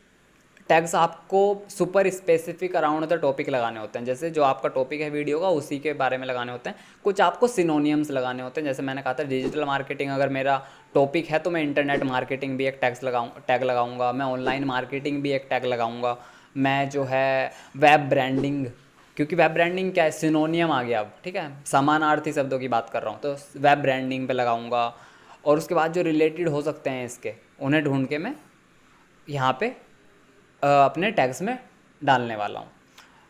टैग्स आपको super specific around the topic लगाने होते हैं, जैसे जो आपका टॉपिक है वीडियो का उसी के बारे में लगाने होते हैं। कुछ आपको सिनोनियम्स लगाने होते हैं, जैसे मैंने कहा था डिजिटल मार्केटिंग अगर मेरा टॉपिक है तो मैं इंटरनेट मार्केटिंग भी एक टैग लगाऊंगा, मैं ऑनलाइन मार्केटिंग भी एक टैग लगाऊंगा, मैं जो है वेब ब्रांडिंग, क्योंकि वेब ब्रांडिंग क्या है, सिनोनियम आ गया अब। ठीक है, समानार्थी शब्दों की बात कर रहा हूँ, तो वेब ब्रांडिंग पे लगाऊंगा। और उसके बाद जो रिलेटेड हो सकते हैं इसके, उन्हें ढूंढ के मैं यहाँ पे अपने टैग्स में डालने वाला हूँ।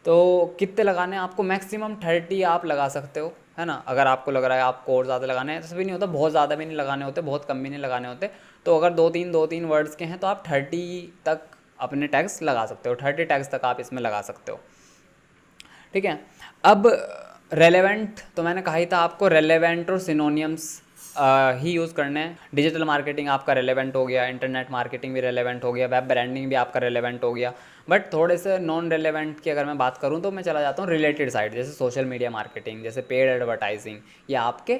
तो कितने लगाने हैं आपको, मैक्सिमम 30 आप लगा सकते हो, है ना। अगर आपको लग रहा है आपको और ज़्यादा लगाने हैं, ऐसा भी नहीं होता, बहुत ज़्यादा भी नहीं लगाने होते, बहुत कम भी नहीं लगाने होते। तो अगर दो तीन वर्ड्स के हैं तो आप 30 तक अपने टैग्स लगा सकते हो, 30 टैग्स तक आप इसमें लगा सकते हो, ठीक है। अब रेलेवेंट तो मैंने कहा ही था आपको, रेलेवेंट और सिनोनियम्स ही यूज़ करने हैं। डिजिटल मार्केटिंग आपका रेलेवेंट हो गया, इंटरनेट मार्केटिंग भी रेलेवेंट हो गया, वेब ब्रांडिंग भी आपका रेलेवेंट हो गया। बट थोड़े से नॉन रेलेवेंट की अगर मैं बात करूँ तो मैं चला जाता हूँ रिलेटेड साइड, जैसे सोशल मीडिया मार्केटिंग, जैसे पेड एडवर्टाइजिंग, ये आपके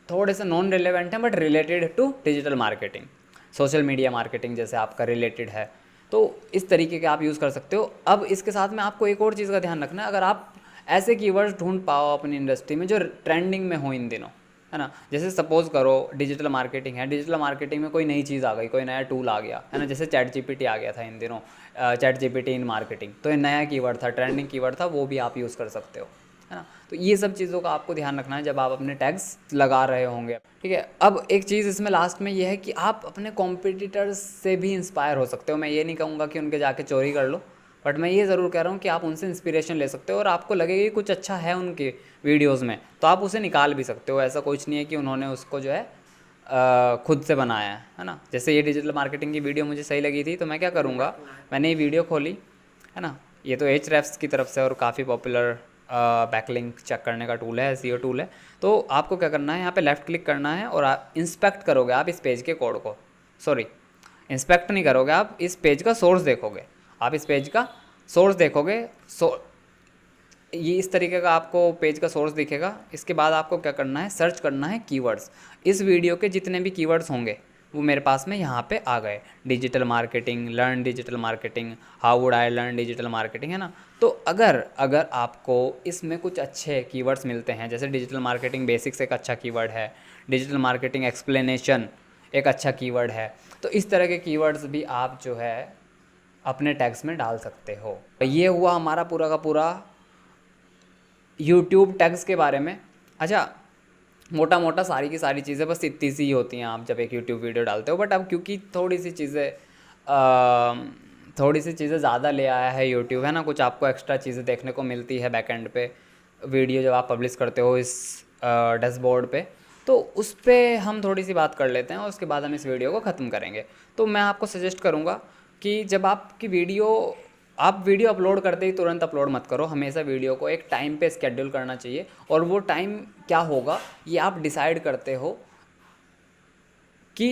थोड़े से नॉन रिलेवेंट हैं but related to digital marketing. Social media marketing जैसे आपका रिलेटेड है, तो इस तरीके के आप यूज़ कर सकते हो। अब इसके साथ में आपको एक और चीज़ का ध्यान रखना है, अगर आप ऐसे कीवर्ड्स ढूंढ पाओ अपनी इंडस्ट्री में जो ट्रेंडिंग में हो इन दिनों, है ना। जैसे सपोज करो डिजिटल मार्केटिंग है, डिजिटल मार्केटिंग में कोई नई चीज़ आ गई, कोई नया टूल आ गया, है ना। जैसे चैट जीपीटी आ गया था इन दिनों, चैट जीपीटी इन मार्केटिंग, तो ये नया कीवर्ड था, ट्रेंडिंग कीवर्ड था, वो भी आप यूज़ कर सकते हो, है ना। तो ये सब चीज़ों का आपको ध्यान रखना है जब आप अपने टैग्स लगा रहे होंगे, ठीक है। अब एक चीज़ इसमें लास्ट में ये है कि आप अपने कॉम्पिटिटर्स से भी इंस्पायर हो सकते हो। मैं ये नहीं कहूँगा कि उनके जाके चोरी कर लो, बट मैं ये ज़रूर कह रहा हूँ कि आप उनसे इंस्पिरेशन ले सकते हो, और आपको लगेगा कि कुछ अच्छा है उनके वीडियोज़ में तो आप उसे निकाल भी सकते हो। ऐसा कुछ नहीं है कि उन्होंने उसको जो है खुद से बनाया है ना। जैसे ये डिजिटल मार्केटिंग की वीडियो मुझे सही लगी थी, तो मैं क्या करूँगा, मैंने ये वीडियो खोली, है ना। ये तो Ahrefs की तरफ से और काफ़ी पॉपुलर बैकलिंक चेक करने का टूल है, एसईओ टूल है। तो आपको क्या करना है, यहाँ पे लेफ़्ट क्लिक करना है और आप इंस्पेक्ट करोगे आप इस पेज के कोड को, सॉरी इंस्पेक्ट नहीं करोगे, आप इस पेज का सोर्स देखोगे, आप इस पेज का सोर्स देखोगे। ये इस तरीके का आपको पेज का सोर्स दिखेगा। इसके बाद आपको क्या करना है, सर्च करना है कीवर्ड्स। इस वीडियो के जितने भी कीवर्ड्स होंगे वो मेरे पास में यहाँ पे आ गए, digital marketing, learn digital marketing, how would I learn digital marketing, है ना। तो अगर अगर आपको इसमें कुछ अच्छे कीवर्ड्स मिलते हैं, जैसे डिजिटल मार्केटिंग बेसिक्स एक अच्छा कीवर्ड है, डिजिटल मार्केटिंग एक्सप्लेनेशन एक अच्छा कीवर्ड है, तो इस तरह के कीवर्ड्स भी आप जो है अपने टैग्स में डाल सकते हो। ये हुआ हमारा पूरा का पूरा यूट्यूब टैग्स के बारे में। अच्छा, मोटा मोटा सारी की सारी चीज़ें बस इतनी सी ही होती हैं आप जब एक यूट्यूब वीडियो डालते हो। बट अब क्योंकि थोड़ी सी चीज़ें ज़्यादा ले आया है यूट्यूब, है ना, कुछ आपको एक्स्ट्रा चीज़ें देखने को मिलती है बैकएंड पे, वीडियो जब आप पब्लिश करते हो इस डैशबोर्ड पे, तो उस पर हम थोड़ी सी बात कर लेते हैं और उसके बाद हम इस वीडियो को ख़त्म करेंगे। तो मैं आपको सजेस्ट करूँगा कि जब आपकी आप वीडियो अपलोड करते ही तुरंत अपलोड मत करो, हमेशा वीडियो को एक टाइम पे स्केड्यूल करना चाहिए। और वो टाइम क्या होगा ये आप डिसाइड करते हो कि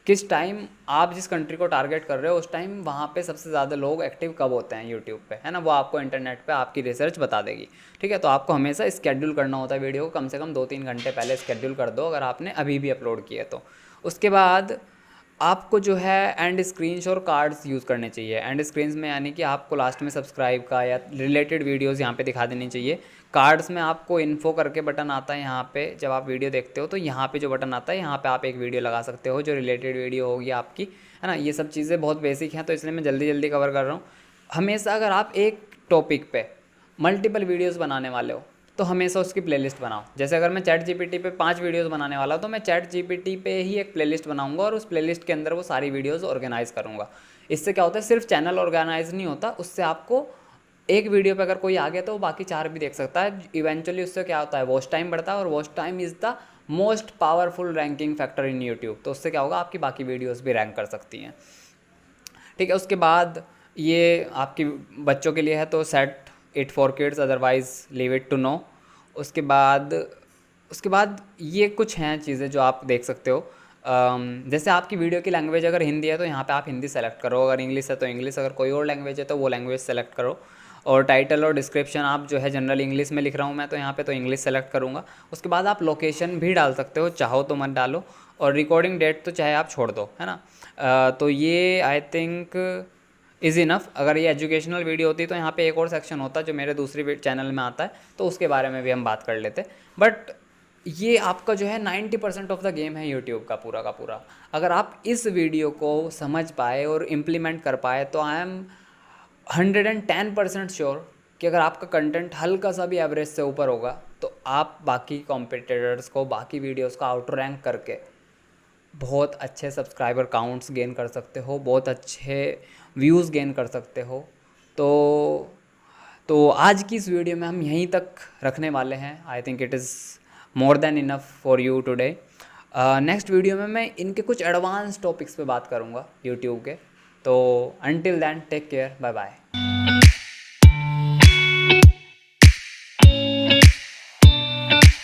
किस टाइम आप जिस कंट्री को टारगेट कर रहे हो उस टाइम वहाँ पे सबसे ज़्यादा लोग एक्टिव कब होते हैं यूट्यूब पे, है ना। वो आपको इंटरनेट पे आपकी रिसर्च बता देगी, ठीक है। तो आपको हमेशा स्केड्यूल करना होता है वीडियो को, कम से कम 2-3 घंटे पहले स्केड्यूल कर दो अगर आपने अभी भी अपलोड किया तो। उसके बाद आपको जो है एंड स्क्रीन्स और कार्ड्स यूज़ करने चाहिए। एंड स्क्रीन्स में यानी कि आपको लास्ट में सब्सक्राइब का या रिलेटेड वीडियोस यहाँ पे दिखा देनी चाहिए। कार्ड्स में आपको इन्फो करके बटन आता है यहाँ पे, जब आप वीडियो देखते हो तो यहाँ पे जो बटन आता है यहाँ पे आप एक वीडियो लगा सकते हो जो रिलेटेड वीडियो होगी आपकी, है ना। ये सब चीज़ें बहुत बेसिक हैं तो इसलिए मैं जल्दी जल्दी कवर कर रहा हूँ। हमेशा अगर आप एक टॉपिक पे मल्टीपल वीडियोस बनाने वाले हो तो हमेशा उसकी प्लेलिस्ट बनाओ। जैसे अगर मैं चैट जीपीटी पे 5 वीडियोस बनाने वाला हूँ तो मैं चैट जीपीटी पे ही एक प्लेलिस्ट बनाऊंगा और उस प्लेलिस्ट के अंदर वो सारी वीडियोस ऑर्गेनाइज करूँगा। इससे क्या होता है, सिर्फ चैनल ऑर्गेनाइज नहीं होता, उससे आपको एक वीडियो पे अगर कोई आ गया तो वो बाकी 4 भी देख सकता है। इवेंचुअली उससे क्या होता है, वॉच टाइम बढ़ता है और watch time is the most powerful ranking factor in YouTube. तो उससे क्या होगा, आपकी बाकी वीडियोज़ भी रैंक कर सकती हैं, ठीक है। उसके बाद ये आपकी बच्चों के लिए है तो set it for kids otherwise leave it to no. उसके बाद ये कुछ हैं चीज़ें जो आप देख सकते हो। जैसे आपकी वीडियो की लैंग्वेज अगर हिंदी है तो यहाँ पे आप हिंदी सेलेक्ट करो, अगर इंग्लिश है तो इंग्लिश, अगर कोई और लैंग्वेज है तो वो लैंग्वेज सेलेक्ट करो। और टाइटल और डिस्क्रिप्शन आप जो है जनरल इंग्लिश में लिख रहा हूँ मैं तो यहाँ पे तो इंग्लिश सेलेक्ट करूँगा। उसके बाद आप लोकेशन भी डाल सकते हो, चाहो तो मत डालो, और रिकॉर्डिंग डेट तो चाहे आप छोड़ दो, है ना। तो ये आई थिंक इज़ इनफ। अगर ये एजुकेशनल वीडियो होती तो यहाँ पे एक और सेक्शन होता जो मेरे दूसरी चैनल में आता है तो उसके बारे में भी हम बात कर लेते। बट ये आपका जो है 90% ऑफ द गेम है यूट्यूब का पूरा का पूरा। अगर आप इस वीडियो को समझ पाए और इम्प्लीमेंट कर पाए तो आई एम 110% श्योर कि अगर आपका कंटेंट हल्का सा भी एवरेज से ऊपर होगा तो आप बाकी कॉम्पिटिटर्स को, बाकी वीडियोस को आउट रैंक करके बहुत अच्छे सब्सक्राइबर काउंट्स गेन कर सकते हो, बहुत अच्छे व्यूज़ गेन कर सकते हो। तो आज की इस वीडियो में हम यहीं तक रखने वाले हैं। I think it is more than enough for you today. Next video में मैं इनके कुछ एडवांस टॉपिक्स पे बात करूँगा यूट्यूब के। तो until then take care, bye bye.